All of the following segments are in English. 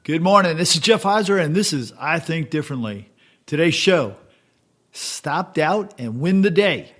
Good morning. This is Jeff Heiser, and this is I Think Differently. Today's show, Stop Doubt and Win the Day.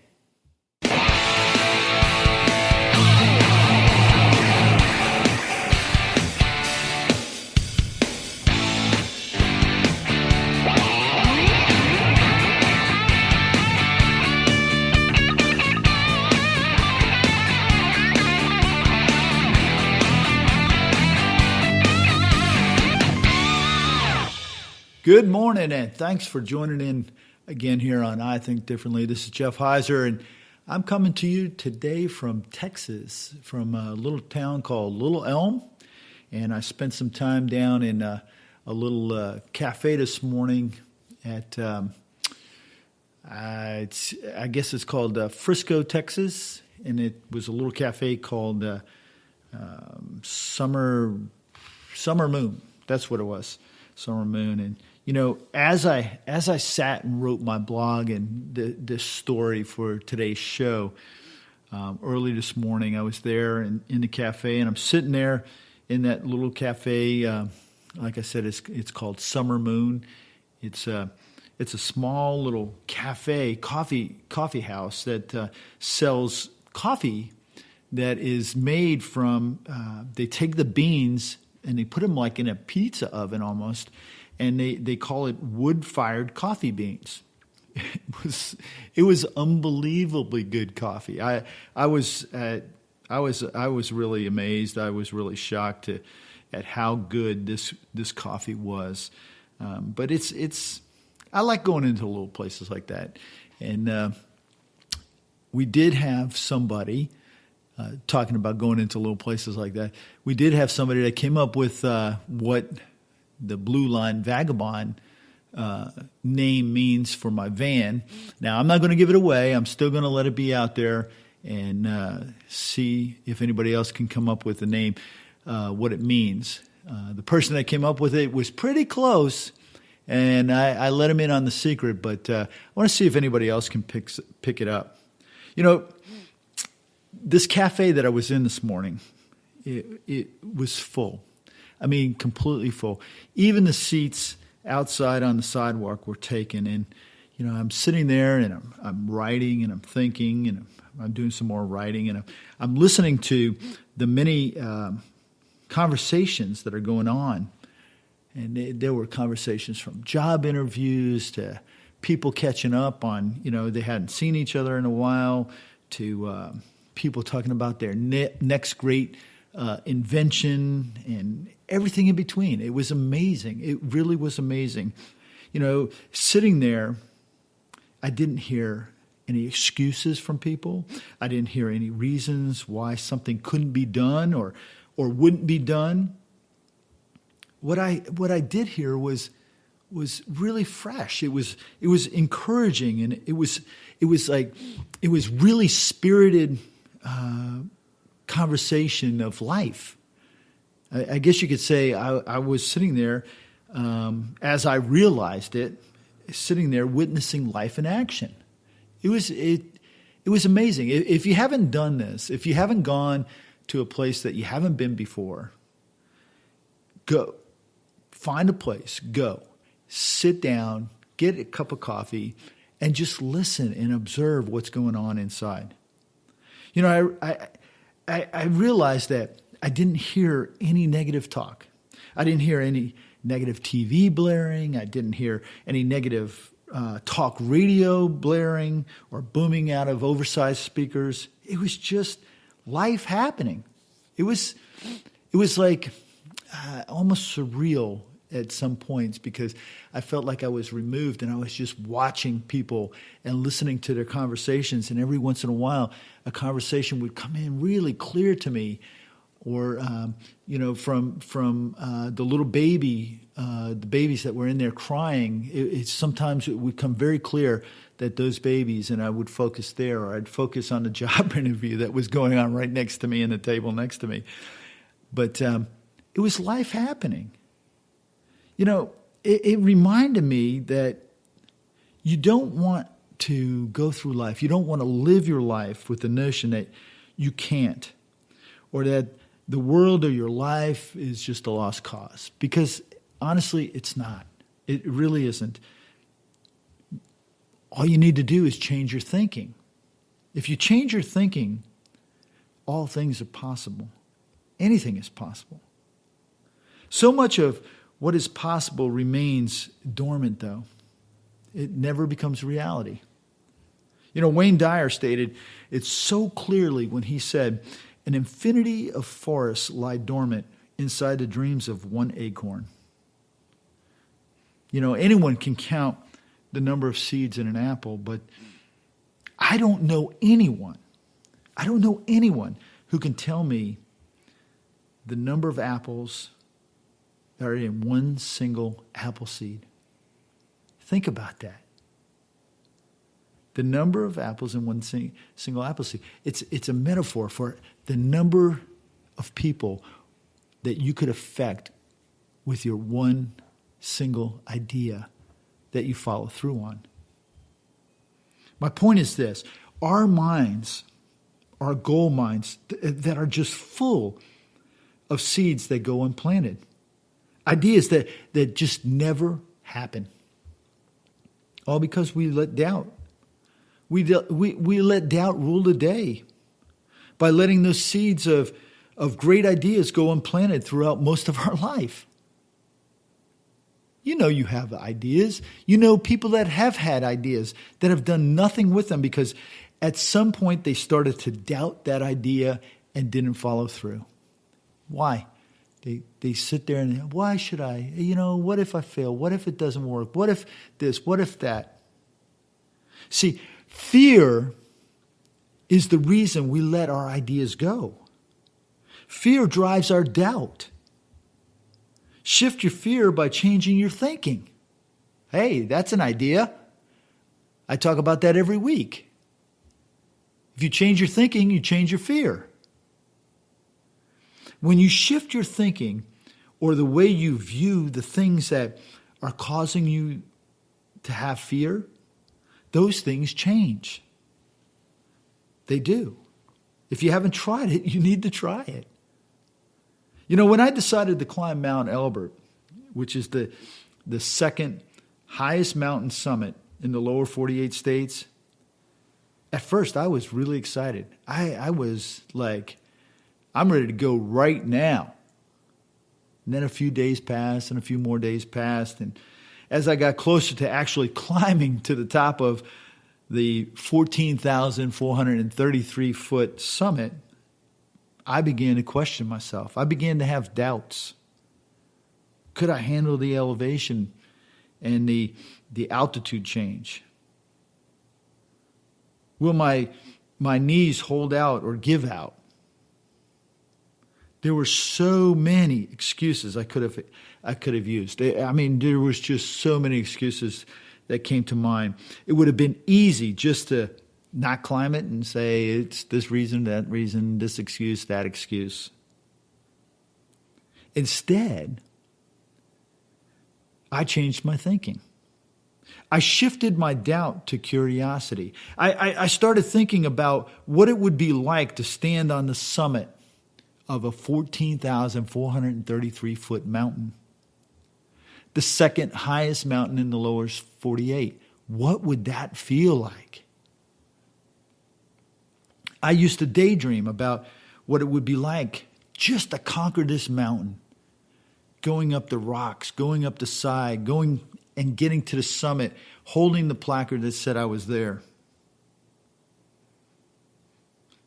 Good morning, and thanks for joining in again here on I Think Differently. This is Jeff Heiser, and I'm coming to you today from Texas, from a little town called Little Elm. And I spent some time down in a little cafe this morning at, I guess it's called Frisco, Texas. And it was a little cafe called Summer Moon. That's what it was, Summer Moon. And you know, as I sat and wrote my blog and this story for today's show, early this morning, I was there in the cafe, and I'm sitting there in that little cafe. Like I said, it's called Summer Moon. It's a small little coffee house that sells coffee that is made from. They take the beans and they put them like in a pizza oven almost. And they call it wood-fired coffee beans. It was unbelievably good coffee. I was really amazed. I was really shocked at how good this coffee was. But I like going into little places like that. And we did have somebody talking about going into little places like that. We did have somebody that came up with what the Blue Line Vagabond name means for my van. Now, I'm not going to give it away. I'm still going to let it be out there and see if anybody else can come up with a name, what it means. The person that came up with it was pretty close, and I let him in on the secret, but I want to see if anybody else can pick it up. You know, this cafe that I was in this morning, it was full. I mean, completely full. Even the seats outside on the sidewalk were taken. And, you know, I'm sitting there and I'm writing and I'm thinking and I'm doing some more writing. And I'm listening to the many conversations that are going on. And there were conversations from job interviews to people catching up on, you know, they hadn't seen each other in a while, to people talking about their next great invention and everything in between. It was amazing. It really was amazing. You know, sitting there, I didn't hear any excuses from people. I didn't hear any reasons why something couldn't be done or wouldn't be done. What I did hear was really fresh. It was encouraging, and it was really spirited conversation of life. I guess you could say I was sitting there as I realized it, sitting there witnessing life in action. It was amazing. If you haven't done this, if you haven't gone to a place that you haven't been before, go. Find a place, go. Sit down, get a cup of coffee, and just listen and observe what's going on inside. You know, I realized that I didn't hear any negative talk. I didn't hear any negative TV blaring. I didn't hear any negative talk radio blaring or booming out of oversized speakers. It was just life happening. It was like almost surreal at some points, because I felt like I was removed and I was just watching people and listening to their conversations. And every once in a while, a conversation would come in really clear to me. Or, you know, from the little baby, the babies that were in there crying, sometimes it would come very clear that those babies, and I would focus there, or I'd focus on the job interview that was going on right next to me in the table next to me. But it was life happening. You know, it reminded me that you don't want to go through life. You don't want to live your life with the notion that you can't, or that the world or your life is just a lost cause. Because Honestly, it's not. It really isn't. All you need to do is change your thinking. If you change your thinking, all things are possible. Anything is possible. So much of what is possible remains dormant, though. It never becomes reality. You know, Wayne Dyer stated it so clearly when he said, "An infinity of forests lie dormant inside the dreams of one acorn." You know, anyone can count the number of seeds in an apple, but I don't know anyone who can tell me the number of apples that are in one single apple seed. Think about that. The number of apples in one single apple seed. It's a metaphor for the number of people that you could affect with your one single idea that you follow through on. My point is this: our minds, our goal minds that are just full of seeds that go unplanted. Ideas that just never happen. All because we let doubt. We let doubt rule the day by letting those seeds of great ideas go unplanted throughout most of our life. You know you have ideas. You know people that have had ideas that have done nothing with them because at some point they started to doubt that idea and didn't follow through. Why? They sit there and, why should I? You know, what if I fail? What if it doesn't work? What if this? What if that? See, fear is the reason we let our ideas go. Fear drives our doubt. Shift your fear by changing your thinking. Hey, that's an idea. I talk about that every week. If you change your thinking, you change your fear. When you shift your thinking or the way you view the things that are causing you to have fear, those things change. They do. If you haven't tried it, you need to try it. You know, when I decided to climb Mount Elbert, which is the second highest mountain summit in the lower 48 states, at first I was really excited. I was like, I'm ready to go right now. And then a few days passed and a few more days passed. And as I got closer to actually climbing to the top of the 14,433 foot summit, I began to question myself. I began to have doubts. Could I handle the elevation and the altitude change? Will my knees hold out or give out? There were so many excuses I could have used. I mean, there was just so many excuses that came to mind. It would have been easy just to not climb it and say it's this reason, that reason, this excuse, that excuse. Instead, I changed my thinking. I shifted my doubt to curiosity. I started thinking about what it would be like to stand on the summit of a 14,433 foot mountain, the second highest mountain in the lower 48. What would that feel like? I used to daydream about what it would be like just to conquer this mountain, going up the rocks, going up the side, going and getting to the summit, holding the placard that said I was there.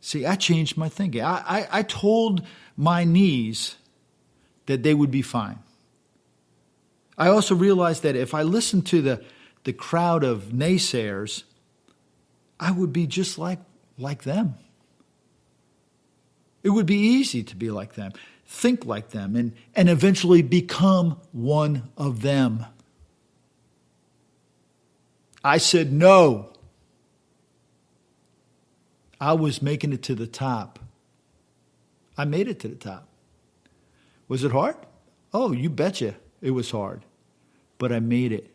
See, I changed my thinking. I told my knees that they would be fine. I also realized that if I listened to the crowd of naysayers, I would be just like them. It would be easy to be like them, think like them, and eventually become one of them. I said no. I was making it to the top. I made it to the top. Was it hard? Oh, you betcha it was hard. But I made it.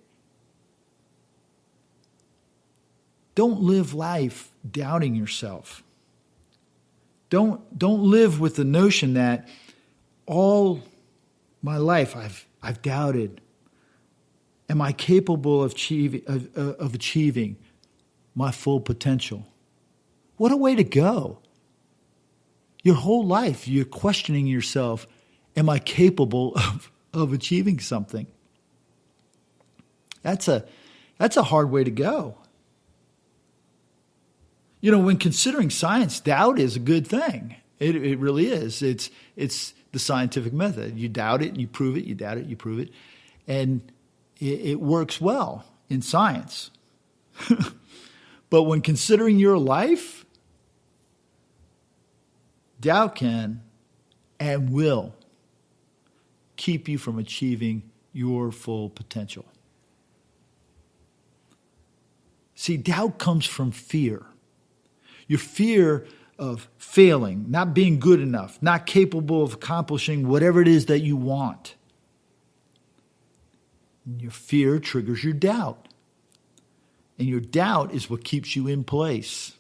Don't live life doubting yourself. Don't live with the notion that all my life I've doubted. Am I capable of achieving my full potential? What a way to go. Your whole life, you're questioning yourself, am I capable of achieving something? That's a hard way to go. You know, when considering science, doubt is a good thing. It really is. It's the scientific method. You doubt it and you prove it. You doubt it, you prove it. And it works well in science. But when considering your life, doubt can and will keep you from achieving your full potential. See, doubt comes from fear. Your fear of failing, not being good enough, not capable of accomplishing whatever it is that you want. And your fear triggers your doubt. And your doubt is what keeps you in place.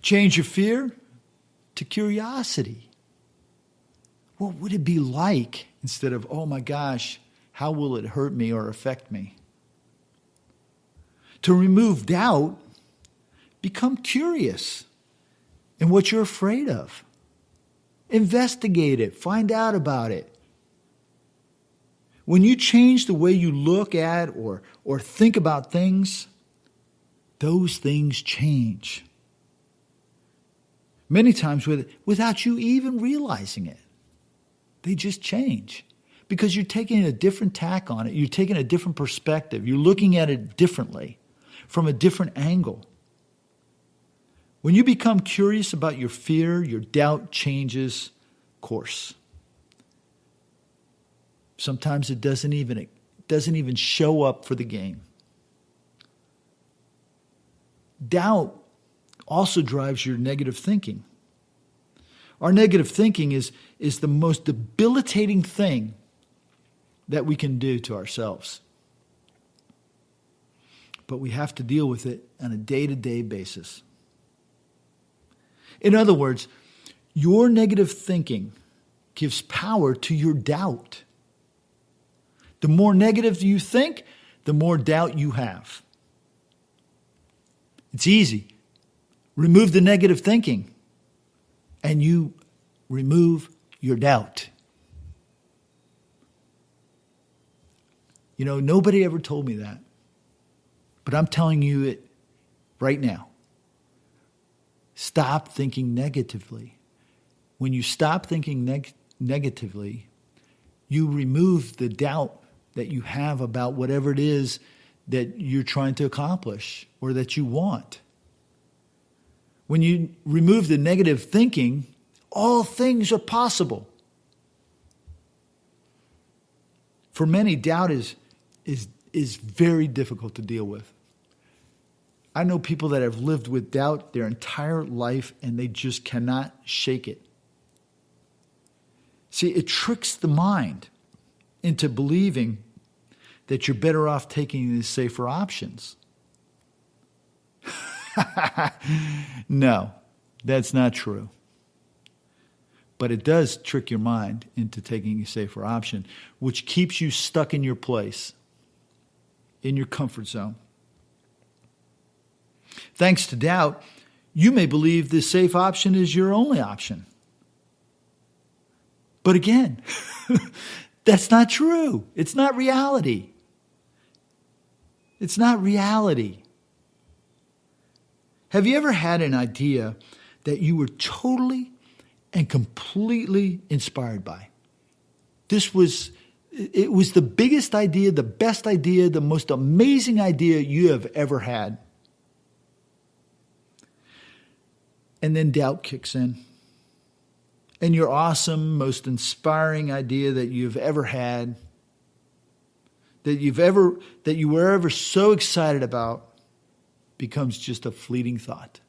Change your fear to curiosity. What would it be like instead of, oh my gosh, how will it hurt me or affect me? To remove doubt, become curious in what you're afraid of. Investigate it. Find out about it. When you change the way you look at or think about things, those things change. Many times without you even realizing it. They just change. Because you're taking a different tack on it. You're taking a different perspective. You're looking at it differently, from a different angle. When you become curious about your fear, your doubt changes course. Sometimes it doesn't even show up for the game. Doubt also drives your negative thinking. Our negative thinking is the most debilitating thing that we can do to ourselves. But we have to deal with it on a day-to-day basis. In other words, your negative thinking gives power to your doubt. The more negative you think, the more doubt you have. It's easy. Remove the negative thinking, and you remove your doubt. You know, nobody ever told me that. But I'm telling you it right now. Stop thinking negatively. When you stop thinking negatively, you remove the doubt that you have about whatever it is that you're trying to accomplish or that you want. When you remove the negative thinking, all things are possible. For many, doubt is very difficult to deal with. I know people that have lived with doubt their entire life and they just cannot shake it. See, it tricks the mind into believing that you're better off taking the safer options. No, that's not true. But it does trick your mind into taking a safer option, which keeps you stuck in your place, in your comfort zone. Thanks to doubt, you may believe the safe option is your only option. But again, that's not true. It's not reality. It's not reality. Have you ever had an idea that you were totally and completely inspired by? It was the biggest idea, the best idea, the most amazing idea you have ever had. And then doubt kicks in. And your awesome, most inspiring idea that you've ever had, that you were ever so excited about, becomes just a fleeting thought.